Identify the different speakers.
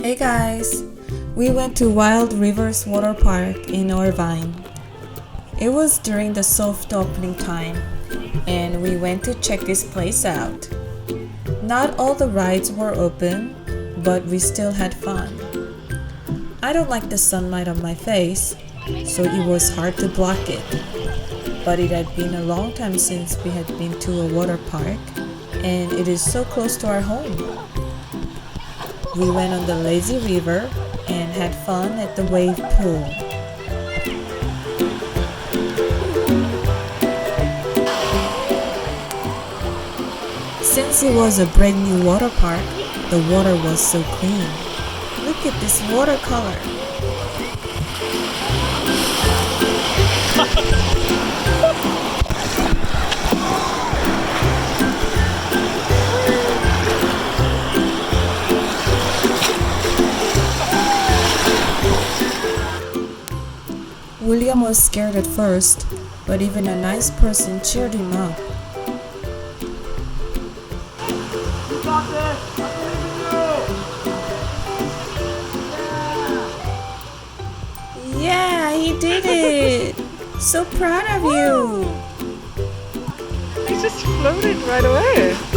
Speaker 1: Hey guys, we went to Wild Rivers Waterpark in Irvine. It was during the soft opening time and we went to check this place out. Not all the rides were open, but we still had fun. I don't like the sunlight on my face, so it was hard to block it. But it had been a long time since we had been to a water park, and it is so close to our home. We went on the lazy river and had fun at the wave pool. Since it was a brand new water park, the water was so clean. Look at this watercolor. William was scared at first, but even a nice person cheered him up.
Speaker 2: You got this! I believe in you!
Speaker 1: Yeah, he did it! So proud of you!
Speaker 3: He just floated right away.